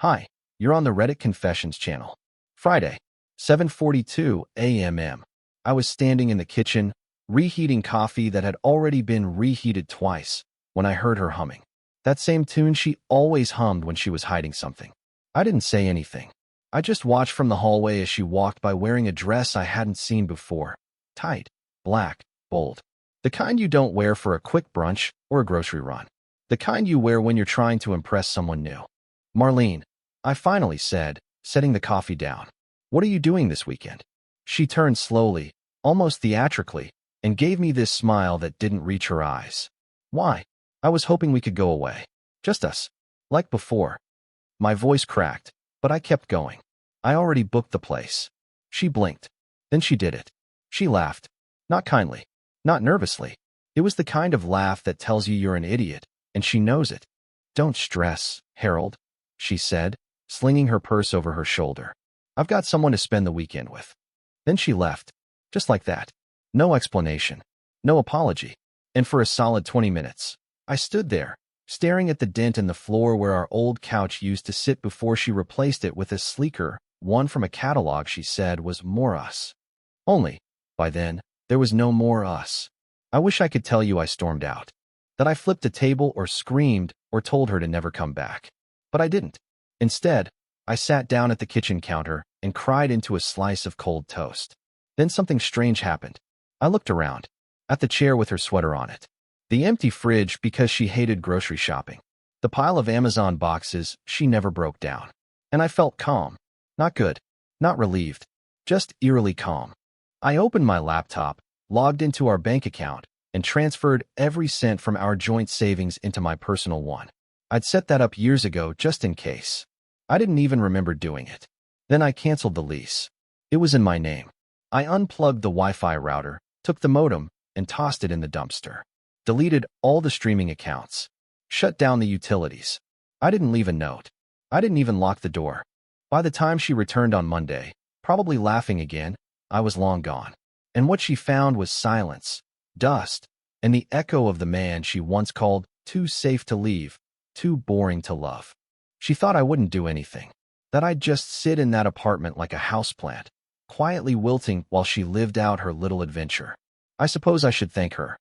Hi, you're on the Reddit Confessions channel. Friday, 7:42 a.m. I was standing in the kitchen, reheating coffee that had already been reheated twice, when I heard her humming. That same tune she always hummed when she was hiding something. I didn't say anything. I just watched from the hallway as she walked by wearing a dress I hadn't seen before. Tight, black, bold. The kind you don't wear for a quick brunch or a grocery run. The kind you wear when you're trying to impress someone new. Marlene, I finally said, setting the coffee down. What are you doing this weekend? She turned slowly, almost theatrically, and gave me this smile that didn't reach her eyes. Why? I was hoping we could go away. Just us. Like before. My voice cracked, but I kept going. I already booked the place. She blinked. Then she did it. She laughed. Not kindly. Not nervously. It was the kind of laugh that tells you you're an idiot, and she knows it. Don't stress, Harold, she said, slinging her purse over her shoulder. I've got someone to spend the weekend with. Then she left. Just like that. No explanation. No apology. And for a solid 20 minutes, I stood there, staring at the dent in the floor where our old couch used to sit before she replaced it with a sleeker one from a catalog she said was more us. Only, by then, there was no more us. I wish I could tell you I stormed out. That I flipped a table or screamed or told her to never come back. But I didn't. Instead, I sat down at the kitchen counter and cried into a slice of cold toast. Then something strange happened. I looked around, at the chair with her sweater on it. The empty fridge because she hated grocery shopping. The pile of Amazon boxes she never broke down. And I felt calm. Not good. Not relieved. Just eerily calm. I opened my laptop, logged into our bank account, and transferred every cent from our joint savings into my personal one. I'd set that up years ago just in case. I didn't even remember doing it. Then I canceled the lease. It was in my name. I unplugged the Wi-Fi router, took the modem, and tossed it in the dumpster. Deleted all the streaming accounts. Shut down the utilities. I didn't leave a note. I didn't even lock the door. By the time she returned on Monday, probably laughing again, I was long gone. And what she found was silence, dust, and the echo of the man she once called too safe to leave, too boring to love. She thought I wouldn't do anything, that I'd just sit in that apartment like a houseplant, quietly wilting while she lived out her little adventure. I suppose I should thank her.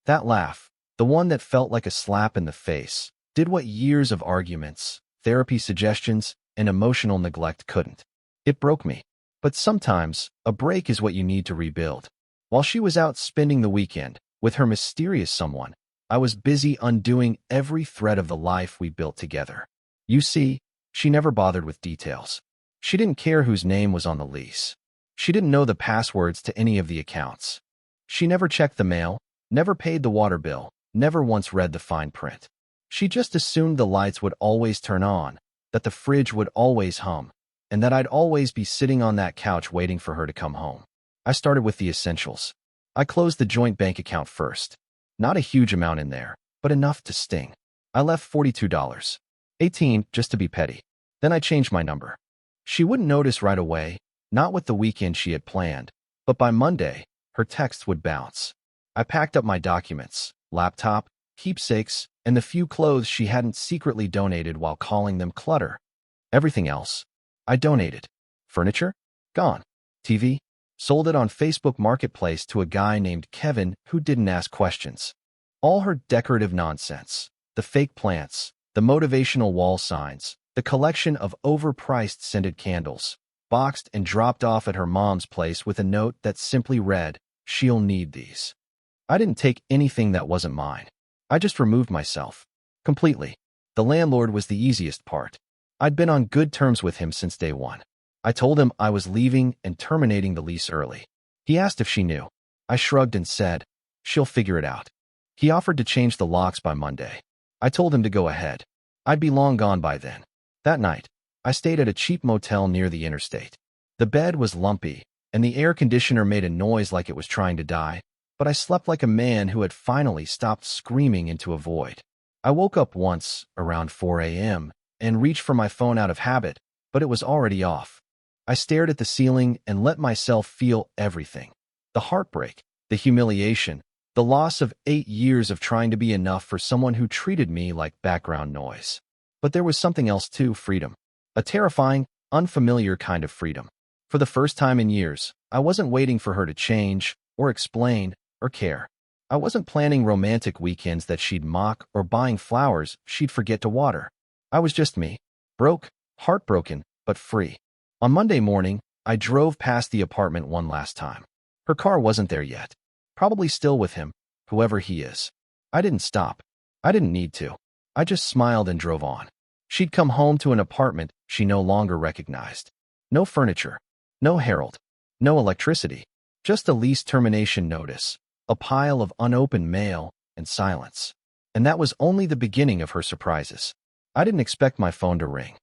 That laugh, the one that felt like a slap in the face, did what years of arguments, therapy suggestions, and emotional neglect couldn't. It broke me. But sometimes, a break is what you need to rebuild. While she was out spending the weekend with her mysterious someone, I was busy undoing every thread of the life we built together. You see, she never bothered with details. She didn't care whose name was on the lease. She didn't know the passwords to any of the accounts. She never checked the mail, never paid the water bill, never once read the fine print. She just assumed the lights would always turn on, that the fridge would always hum, and that I'd always be sitting on that couch waiting for her to come home. I started with the essentials. I closed the joint bank account first. Not a huge amount in there, but enough to sting. I left $42. 18 just to be petty. Then I changed my number. She wouldn't notice right away, not with the weekend she had planned, but by Monday, her texts would bounce. I packed up my documents, laptop, keepsakes, and the few clothes she hadn't secretly donated while calling them clutter. Everything else, I donated. Furniture? Gone. TV? Sold it on Facebook Marketplace to a guy named Kevin who didn't ask questions. All her decorative nonsense, the fake plants, the motivational wall signs, the collection of overpriced scented candles, boxed and dropped off at her mom's place with a note that simply read, "She'll need these." I didn't take anything that wasn't mine. I just removed myself. Completely. The landlord was the easiest part. I'd been on good terms with him since day one. I told him I was leaving and terminating the lease early. He asked if she knew. I shrugged and said, "She'll figure it out." He offered to change the locks by Monday. I told him to go ahead. I'd be long gone by then. That night, I stayed at a cheap motel near the interstate. The bed was lumpy, and the air conditioner made a noise like it was trying to die, but I slept like a man who had finally stopped screaming into a void. I woke up once, around 4 a.m., and reached for my phone out of habit, but it was already off. I stared at the ceiling and let myself feel everything. The heartbreak, the humiliation, the loss of 8 years of trying to be enough for someone who treated me like background noise. But there was something else too, freedom. A terrifying, unfamiliar kind of freedom. For the first time in years, I wasn't waiting for her to change, or explain, or care. I wasn't planning romantic weekends that she'd mock or buying flowers she'd forget to water. I was just me. Broke, heartbroken, but free. On Monday morning, I drove past the apartment one last time. Her car wasn't there yet. Probably still with him, whoever he is. I didn't stop. I didn't need to. I just smiled and drove on. She'd come home to an apartment she no longer recognized. No furniture. No Harold. No electricity. Just a lease termination notice. A pile of unopened mail and silence. And that was only the beginning of her surprises. I didn't expect my phone to ring.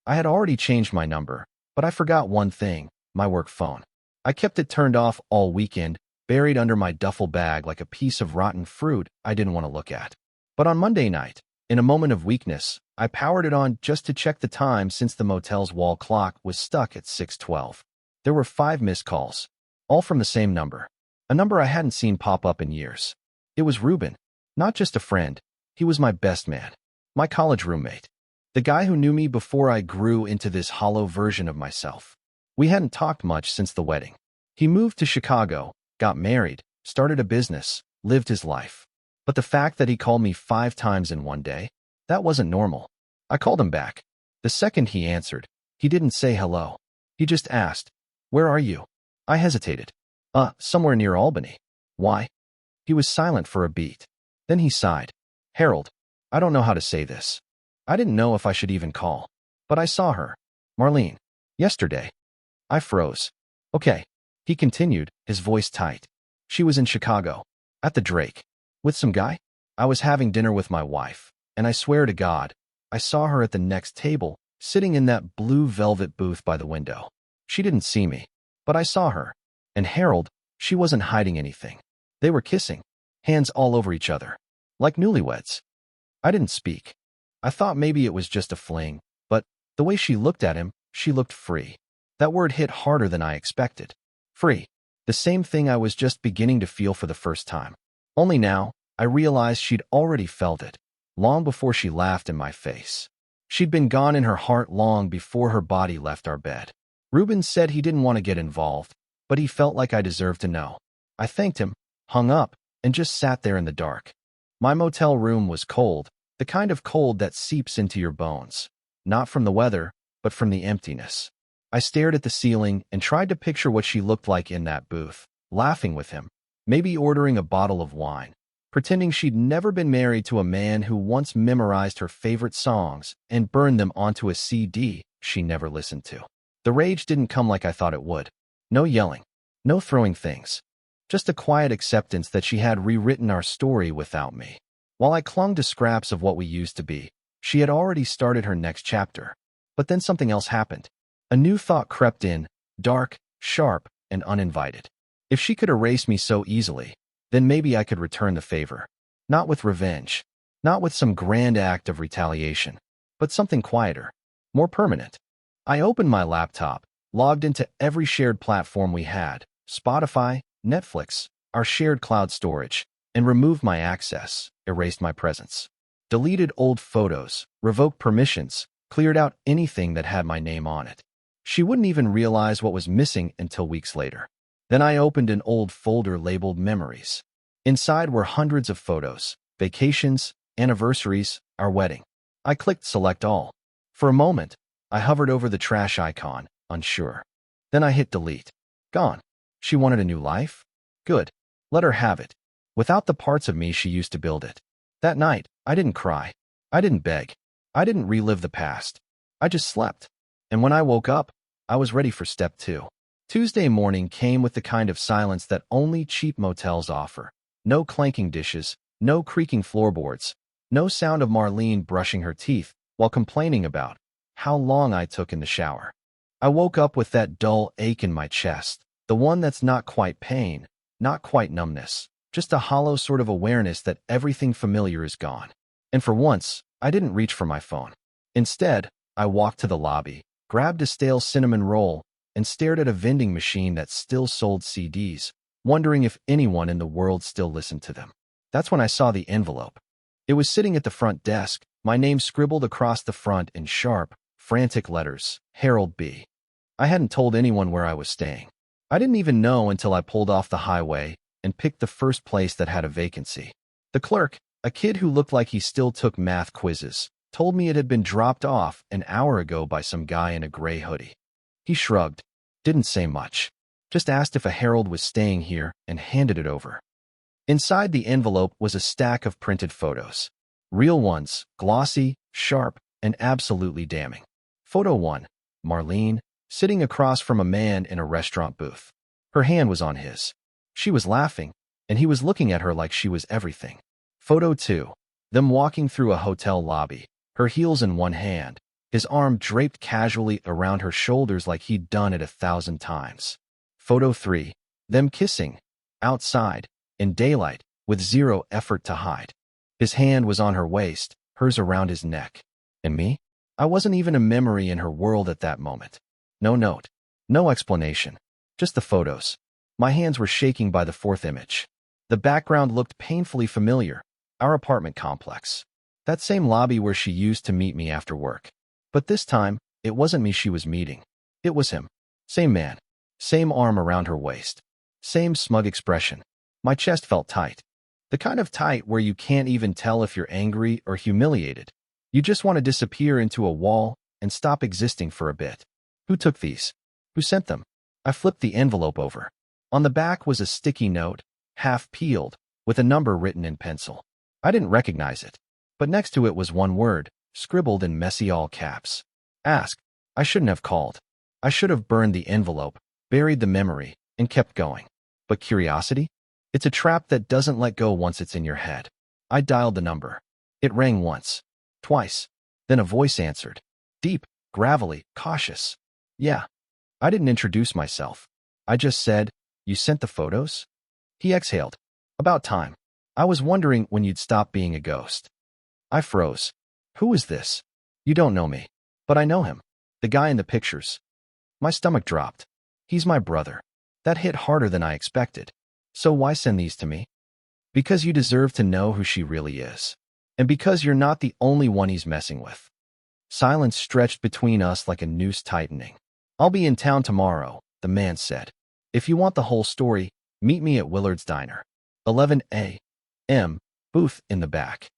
I had already changed my number, but I forgot one thing, my work phone. I kept it turned off all weekend, buried under my duffel bag like a piece of rotten fruit I didn't want to look at. But on Monday night, in a moment of weakness, I powered it on just to check the time since the motel's wall clock was stuck at 6:12. There were 5 missed calls, all from the same number, a number I hadn't seen pop up in years. It was Ruben, not just a friend. He was my best man, my college roommate, the guy who knew me before I grew into this hollow version of myself. We hadn't talked much since the wedding. He moved to Chicago, got married, started a business, lived his life. But the fact that he called me 5 times in one day, that wasn't normal. I called him back. The second he answered, he didn't say hello. He just asked, "Where are you?" I hesitated. Somewhere near Albany." "Why?" He was silent for a beat. Then he sighed. "Harold, I don't know how to say this. I didn't know if I should even call. But I saw her. Marlene. Yesterday." I froze. "Okay." He continued, his voice tight. "She was in Chicago. At the Drake. With some guy? I was having dinner with my wife, and I swear to God, I saw her at the next table, sitting in that blue velvet booth by the window. She didn't see me, but I saw her. And Harold, she wasn't hiding anything. They were kissing, hands all over each other, like newlyweds." I didn't speak. I thought maybe it was just a fling, but the way she looked at him, she looked free. That word hit harder than I expected. Free. The same thing I was just beginning to feel for the first time. Only now, I realized she'd already felt it, long before she laughed in my face. She'd been gone in her heart long before her body left our bed. Ruben said he didn't want to get involved, but he felt like I deserved to know. I thanked him, hung up, and just sat there in the dark. My motel room was cold, the kind of cold that seeps into your bones. Not from the weather, but from the emptiness. I stared at the ceiling and tried to picture what she looked like in that booth, laughing with him, maybe ordering a bottle of wine, pretending she'd never been married to a man who once memorized her favorite songs and burned them onto a CD she never listened to. The rage didn't come like I thought it would. No yelling, no throwing things. Just a quiet acceptance that she had rewritten our story without me. While I clung to scraps of what we used to be, she had already started her next chapter. But then something else happened. A new thought crept in, dark, sharp, and uninvited. If she could erase me so easily, then maybe I could return the favor. Not with revenge, not with some grand act of retaliation, but something quieter, more permanent. I opened my laptop, logged into every shared platform we had, Spotify, Netflix, our shared cloud storage, and removed my access, erased my presence. Deleted old photos, revoked permissions, cleared out anything that had my name on it. She wouldn't even realize what was missing until weeks later. Then I opened an old folder labeled Memories. Inside were hundreds of photos, vacations, anniversaries, our wedding. I clicked Select All. For a moment, I hovered over the trash icon, unsure. Then I hit Delete. Gone. She wanted a new life? Good. Let her have it. Without the parts of me she used to build it. That night, I didn't cry. I didn't beg. I didn't relive the past. I just slept. And when I woke up, I was ready for step 2. Tuesday morning came with the kind of silence that only cheap motels offer. No clanking dishes, no creaking floorboards, no sound of Marlene brushing her teeth while complaining about how long I took in the shower. I woke up with that dull ache in my chest, the one that's not quite pain, not quite numbness, just a hollow sort of awareness that everything familiar is gone. And for once, I didn't reach for my phone. Instead, I walked to the lobby, grabbed a stale cinnamon roll, and stared at a vending machine that still sold CDs, wondering if anyone in the world still listened to them. That's when I saw the envelope. It was sitting at the front desk, my name scribbled across the front in sharp, frantic letters, Harold B. I hadn't told anyone where I was staying. I didn't even know until I pulled off the highway and picked the first place that had a vacancy. The clerk, a kid who looked like he still took math quizzes, told me it had been dropped off an hour ago by some guy in a gray hoodie. He shrugged, didn't say much, just asked if a Harold was staying here and handed it over. Inside the envelope was a stack of printed photos. Real ones, glossy, sharp, and absolutely damning. Photo 1, Marlene, sitting across from a man in a restaurant booth. Her hand was on his. She was laughing, and he was looking at her like she was everything. Photo 2, them walking through a hotel lobby, her heels in one hand, his arm draped casually around her shoulders like he'd done it 1,000 times. Photo 3, them kissing, outside, in daylight, with zero effort to hide. His hand was on her waist, hers around his neck. And me? I wasn't even a memory in her world at that moment. No note, no explanation, just the photos. My hands were shaking by the fourth image. The background looked painfully familiar, our apartment complex. That same lobby where she used to meet me after work. But this time, it wasn't me she was meeting. It was him. Same man. Same arm around her waist. Same smug expression. My chest felt tight. The kind of tight where you can't even tell if you're angry or humiliated. You just want to disappear into a wall and stop existing for a bit. Who took these? Who sent them? I flipped the envelope over. On the back was a sticky note, half peeled, with a number written in pencil. I didn't recognize it, but next to it was one word, scribbled in messy all caps. Ask. I shouldn't have called. I should have burned the envelope, buried the memory, and kept going. But curiosity? It's a trap that doesn't let go once it's in your head. I dialed the number. It rang once, twice. Then a voice answered. Deep, gravelly, cautious. Yeah. I didn't introduce myself. I just said, "You sent the photos?" He exhaled. About time. I was wondering when you'd stop being a ghost. I froze. Who is this? You don't know me. But I know him. The guy in the pictures. My stomach dropped. He's my brother. That hit harder than I expected. So why send these to me? Because you deserve to know who she really is. And because you're not the only one he's messing with. Silence stretched between us like a noose tightening. I'll be in town tomorrow, the man said. If you want the whole story, meet me at Willard's Diner. 11 a.m. Booth in the back.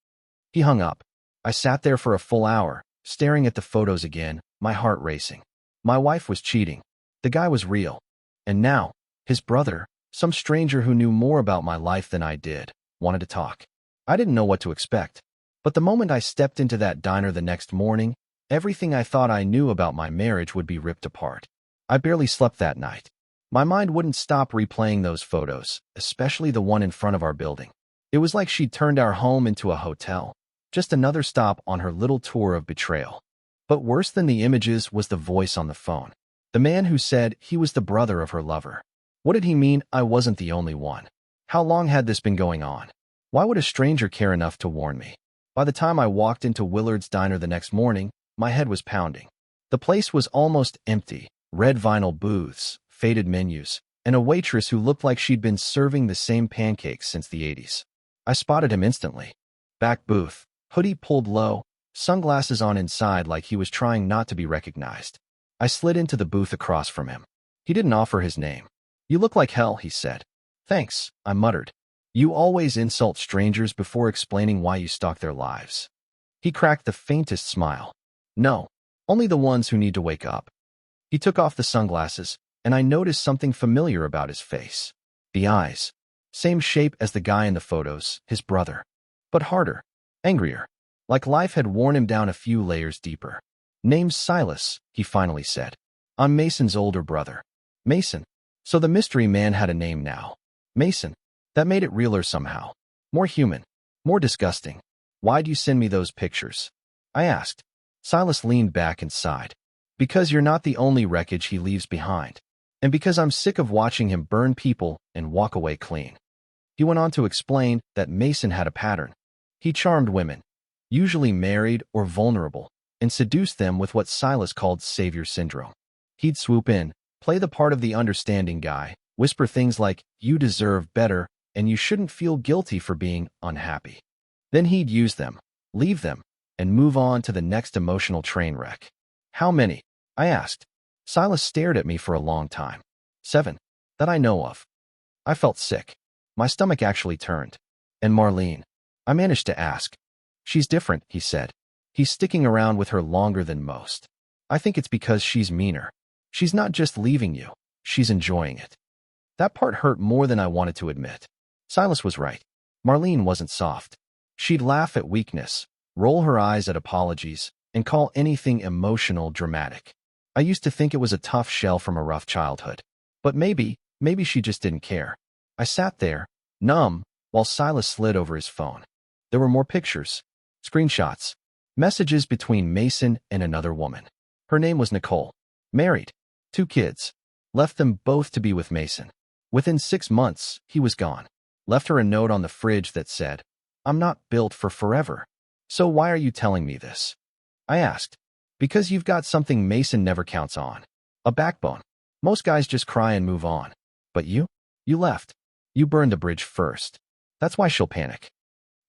He hung up. I sat there for a full hour, staring at the photos again, my heart racing. My wife was cheating. The guy was real. And now, his brother, some stranger who knew more about my life than I did, wanted to talk. I didn't know what to expect. But the moment I stepped into that diner the next morning, everything I thought I knew about my marriage would be ripped apart. I barely slept that night. My mind wouldn't stop replaying those photos, especially the one in front of our building. It was like she'd turned our home into a hotel, just another stop on her little tour of betrayal. But worse than the images was the voice on the phone. The man who said he was the brother of her lover. What did he mean I wasn't the only one? How long had this been going on? Why would a stranger care enough to warn me? By the time I walked into Willard's Diner the next morning, my head was pounding. The place was almost empty, red vinyl booths, faded menus, and a waitress who looked like she'd been serving the same pancakes since the 80s. I spotted him instantly. Back booth, hoodie pulled low, sunglasses on inside like he was trying not to be recognized. I slid into the booth across from him. He didn't offer his name. You look like hell, he said. Thanks, I muttered. You always insult strangers before explaining why you stalk their lives. He cracked the faintest smile. No, only the ones who need to wake up. He took off the sunglasses, and I noticed something familiar about his face. The eyes. Same shape as the guy in the photos, his brother. But harder, angrier. Like life had worn him down a few layers deeper. Name's Silas, he finally said. I'm Mason's older brother. Mason. So the mystery man had a name now. Mason. That made it realer somehow. More human. More disgusting. Why'd you send me those pictures? I asked. Silas leaned back and sighed. Because you're not the only wreckage he leaves behind. And because I'm sick of watching him burn people and walk away clean. He went on to explain that Mason had a pattern. He charmed women, usually married or vulnerable, and seduced them with what Silas called savior syndrome. He'd swoop in, play the part of the understanding guy, whisper things like, you deserve better, and you shouldn't feel guilty for being unhappy. Then he'd use them, leave them, and move on to the next emotional train wreck. How many? I asked. Silas stared at me for a long time. 7. That I know of. I felt sick. My stomach actually turned. And Marlene? I managed to ask. She's different, he said. He's sticking around with her longer than most. I think it's because she's meaner. She's not just leaving you. She's enjoying it. That part hurt more than I wanted to admit. Silas was right. Marlene wasn't soft. She'd laugh at weakness, roll her eyes at apologies, and call anything emotional dramatic. I used to think it was a tough shell from a rough childhood. But maybe she just didn't care. I sat there, numb, while Silas slid over his phone. There were more pictures, screenshots, messages between Mason and another woman. Her name was Nicole. Married. 2 kids. Left them both to be with Mason. Within 6 months, he was gone. Left her a note on the fridge that said, "I'm not built for forever. So why are you telling me this?" I asked. Because you've got something Mason never counts on. A backbone. Most guys just cry and move on. But you? You left. You burned the bridge first. That's why she'll panic.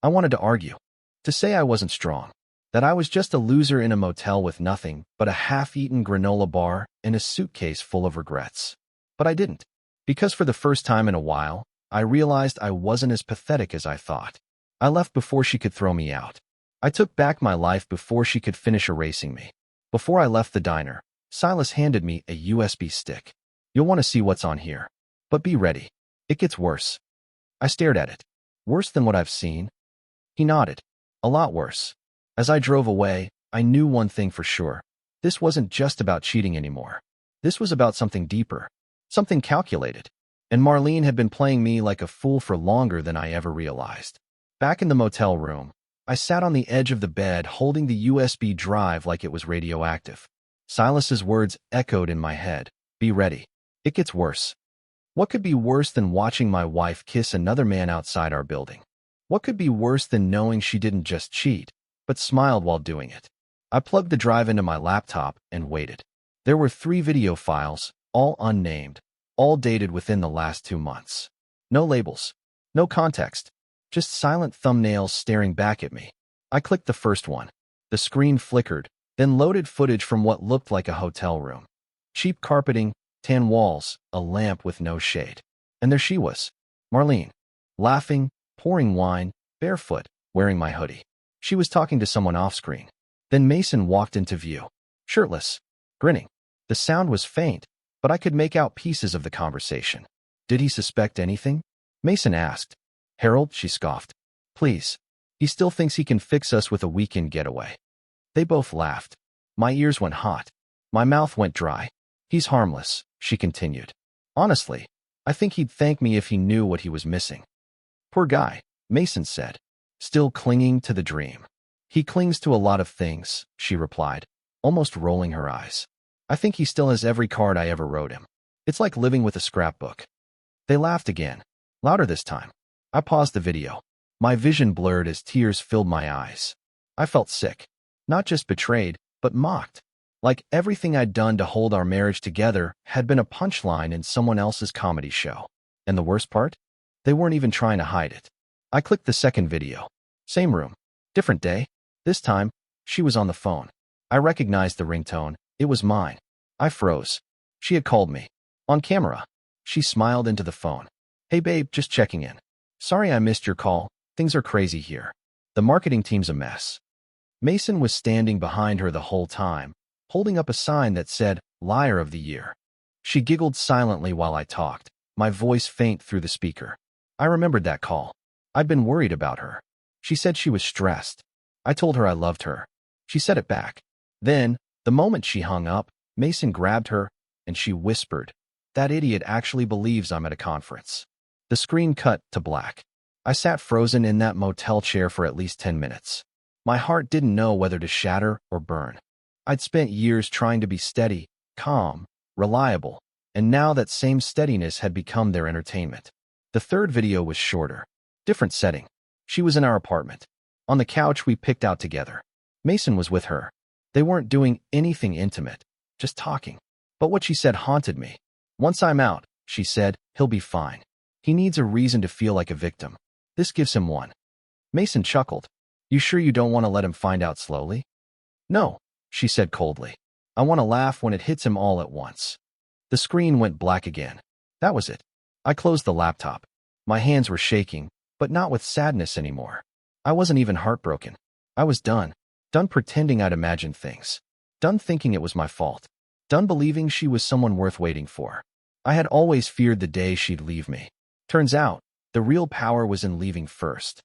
I wanted to argue. To say I wasn't strong. That I was just a loser in a motel with nothing but a half-eaten granola bar and a suitcase full of regrets. But I didn't. Because for the first time in a while, I realized I wasn't as pathetic as I thought. I left before she could throw me out. I took back my life before she could finish erasing me. Before I left the diner, Silas handed me a USB stick. You'll want to see what's on here. But be ready. It gets worse. I stared at it. Worse than what I've seen? He nodded. A lot worse. As I drove away, I knew one thing for sure. This wasn't just about cheating anymore. This was about something deeper. Something calculated. And Marlene had been playing me like a fool for longer than I ever realized. Back in the motel room, I sat on the edge of the bed holding the USB drive like it was radioactive. Silas's words echoed in my head. Be ready. It gets worse. What could be worse than watching my wife kiss another man outside our building? What could be worse than knowing she didn't just cheat, but smiled while doing it? I plugged the drive into my laptop and waited. There were 3 video files, all unnamed, all dated within the last 2 months. No labels. No context. Just silent thumbnails staring back at me. I clicked the first one. The screen flickered, then loaded footage from what looked like a hotel room. Cheap carpeting, tan walls, a lamp with no shade. And there she was, Marlene, laughing, pouring wine, barefoot, wearing my hoodie. She was talking to someone off-screen. Then Mason walked into view, shirtless, grinning. The sound was faint, but I could make out pieces of the conversation. Did he suspect anything? Mason asked. Harold, she scoffed. Please. He still thinks he can fix us with a weekend getaway. They both laughed. My ears went hot. My mouth went dry. He's harmless, she continued. Honestly, I think he'd thank me if he knew what he was missing. Poor guy, Mason said, still clinging to the dream. He clings to a lot of things, she replied, almost rolling her eyes. I think he still has every card I ever wrote him. It's like living with a scrapbook. They laughed again, louder this time. I paused the video. My vision blurred as tears filled my eyes. I felt sick. Not just betrayed, but mocked. Like everything I'd done to hold our marriage together had been a punchline in someone else's comedy show. And the worst part? They weren't even trying to hide it. I clicked the second video. Same room. Different day. This time, she was on the phone. I recognized the ringtone. It was mine. I froze. She had called me. On camera. She smiled into the phone. Hey babe, just checking in. Sorry I missed your call. Things are crazy here. The marketing team's a mess. Mason was standing behind her the whole time, holding up a sign that said, Liar of the Year. She giggled silently while I talked, my voice faint through the speaker. I remembered that call. I'd been worried about her. She said she was stressed. I told her I loved her. She said it back. Then, the moment she hung up, Mason grabbed her, and she whispered, That idiot actually believes I'm at a conference. The screen cut to black. I sat frozen in that motel chair for at least 10 minutes. My heart didn't know whether to shatter or burn. I'd spent years trying to be steady, calm, reliable, and now that same steadiness had become their entertainment. The third video was shorter. Different setting. She was in our apartment. On the couch we picked out together. Mason was with her. They weren't doing anything intimate, just talking. But what she said haunted me. Once I'm out, she said, he'll be fine. He needs a reason to feel like a victim. This gives him one. Mason chuckled. You sure you don't want to let him find out slowly? No, she said coldly. I want to laugh when it hits him all at once. The screen went black again. That was it. I closed the laptop. My hands were shaking, but not with sadness anymore. I wasn't even heartbroken. I was done. Done pretending I'd imagined things. Done thinking it was my fault. Done believing she was someone worth waiting for. I had always feared the day she'd leave me. Turns out, the real power was in leaving first.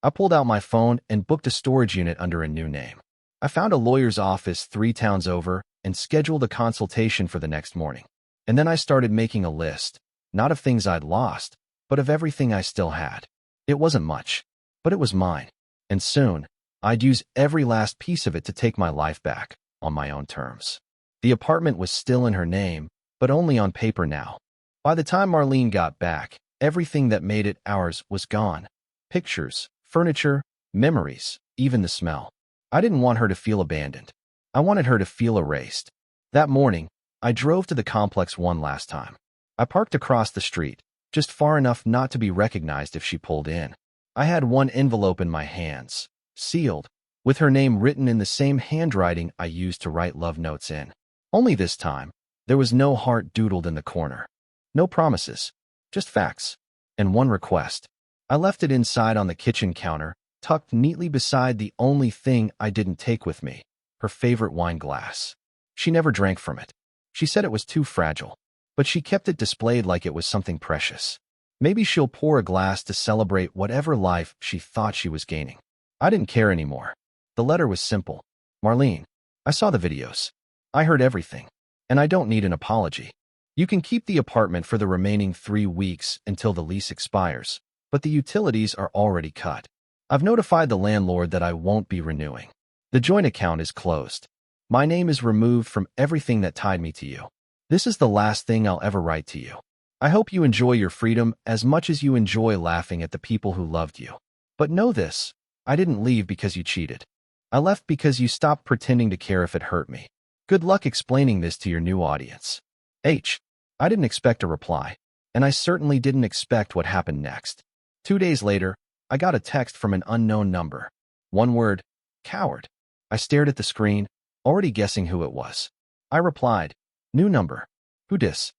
I pulled out my phone and booked a storage unit under a new name. I found a lawyer's office 3 towns over and scheduled a consultation for the next morning. And then I started making a list, not of things I'd lost, but of everything I still had. It wasn't much, but it was mine. And soon, I'd use every last piece of it to take my life back, on my own terms. The apartment was still in her name, but only on paper now. By the time Marlene got back, everything that made it ours was gone. Pictures, furniture, memories, even the smell. I didn't want her to feel abandoned. I wanted her to feel erased. That morning, I drove to the complex one last time. I parked across the street, just far enough not to be recognized if she pulled in. I had one envelope in my hands, sealed, with her name written in the same handwriting I used to write love notes in. Only this time, there was no heart doodled in the corner. No promises, just facts, and one request. I left it inside on the kitchen counter, tucked neatly beside the only thing I didn't take with me, her favorite wine glass. She never drank from it. She said it was too fragile, but she kept it displayed like it was something precious. Maybe she'll pour a glass to celebrate whatever life she thought she was gaining. I didn't care anymore. The letter was simple. Marlene, I saw the videos. I heard everything, and I don't need an apology. You can keep the apartment for the remaining 3 weeks until the lease expires, but the utilities are already cut. I've notified the landlord that I won't be renewing. The joint account is closed. My name is removed from everything that tied me to you. This is the last thing I'll ever write to you. I hope you enjoy your freedom as much as you enjoy laughing at the people who loved you. But know this, I didn't leave because you cheated. I left because you stopped pretending to care if it hurt me. Good luck explaining this to your new audience. I didn't expect a reply, and I certainly didn't expect what happened next. 2 days later, I got a text from an unknown number. One word, coward. I stared at the screen, already guessing who it was. I replied, new number. Who dis?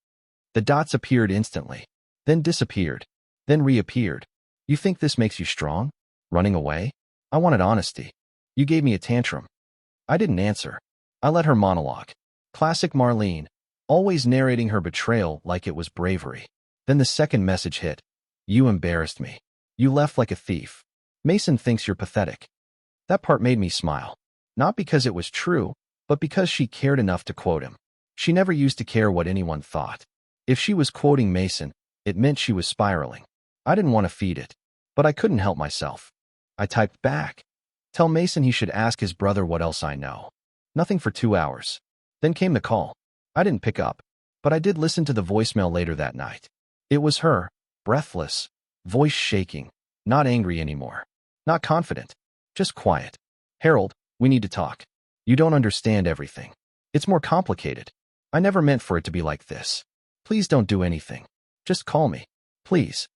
The dots appeared instantly, then disappeared, then reappeared. You think this makes you strong? Running away? I wanted honesty. You gave me a tantrum. I didn't answer. I let her monologue. Classic Marlene, always narrating her betrayal like it was bravery. Then the second message hit. You embarrassed me. You left like a thief. Mason thinks you're pathetic. That part made me smile. Not because it was true, but because she cared enough to quote him. She never used to care what anyone thought. If she was quoting Mason, it meant she was spiraling. I didn't want to feed it, but I couldn't help myself. I typed back. Tell Mason he should ask his brother what else I know. Nothing for 2 hours. Then came the call. I didn't pick up, but I did listen to the voicemail later that night. It was her, breathless, voice shaking, not angry anymore. Not confident, just quiet. Harold, we need to talk. You don't understand everything. It's more complicated. I never meant for it to be like this. Please don't do anything. Just call me. Please.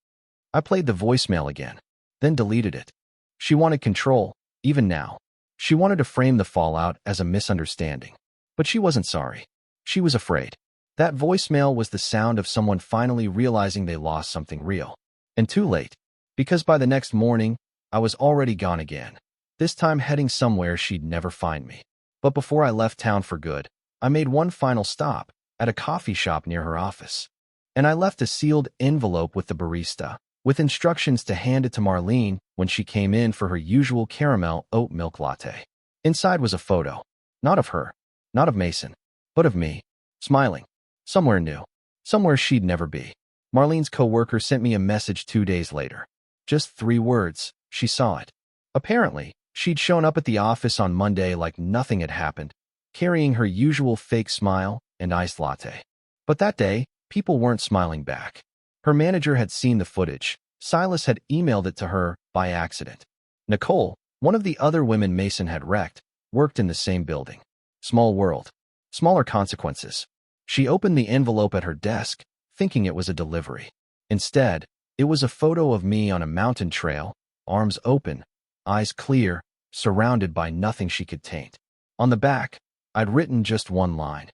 I played the voicemail again, then deleted it. She wanted control, even now. She wanted to frame the fallout as a misunderstanding. But she wasn't sorry. She was afraid. That voicemail was the sound of someone finally realizing they lost something real. And too late. Because by the next morning, I was already gone again. This time heading somewhere she'd never find me. But before I left town for good, I made one final stop at a coffee shop near her office. And I left a sealed envelope with the barista, with instructions to hand it to Marlene when she came in for her usual caramel oat milk latte. Inside was a photo. Not of her, not of Mason, but of me, smiling. Somewhere new. Somewhere she'd never be. Marlene's coworker sent me a message 2 days later. Just 3 words. She saw it. Apparently, she'd shown up at the office on Monday like nothing had happened, carrying her usual fake smile and iced latte. But that day, people weren't smiling back. Her manager had seen the footage. Silas had emailed it to her by accident. Nicole, one of the other women Mason had wrecked, worked in the same building. Small world. Smaller consequences. She opened the envelope at her desk, thinking it was a delivery. Instead, it was a photo of me on a mountain trail, arms open, eyes clear, surrounded by nothing she could taint. On the back, I'd written just one line.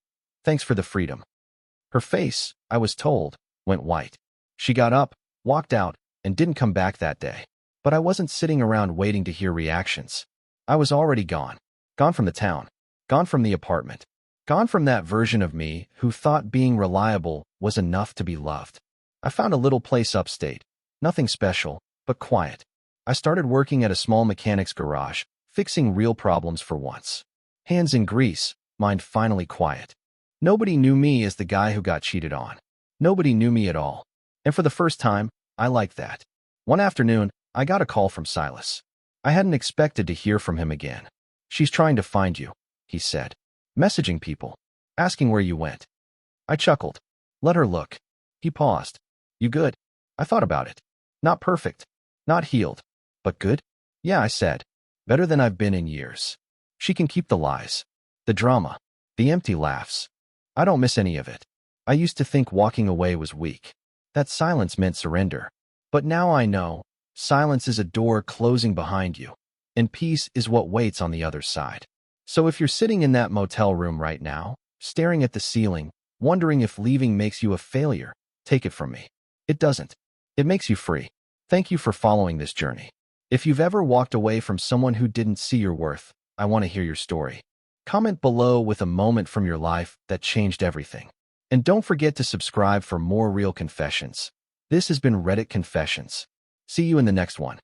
Thanks for the freedom. Her face, I was told, went white. She got up, walked out, and didn't come back that day. But I wasn't sitting around waiting to hear reactions. I was already gone. Gone from the town. Gone from the apartment. Gone from that version of me who thought being reliable was enough to be loved. I found a little place upstate. Nothing special, but quiet. I started working at a small mechanic's garage, fixing real problems for once. Hands in grease, mind finally quiet. Nobody knew me as the guy who got cheated on. Nobody knew me at all. And for the first time, I liked that. One afternoon, I got a call from Silas. I hadn't expected to hear from him again. She's trying to find you, he said. Messaging people. Asking where you went. I chuckled. Let her look. He paused. You good? I thought about it. Not perfect. Not healed. But good? Yeah, I said. Better than I've been in years. She can keep the lies. The drama. The empty laughs. I don't miss any of it. I used to think walking away was weak. That silence meant surrender. But now I know, silence is a door closing behind you, and peace is what waits on the other side. So if you're sitting in that motel room right now, staring at the ceiling, wondering if leaving makes you a failure, take it from me. It doesn't. It makes you free. Thank you for following this journey. If you've ever walked away from someone who didn't see your worth, I want to hear your story. Comment below with a moment from your life that changed everything. And don't forget to subscribe for more real confessions. This has been Reddit Confessions. See you in the next one.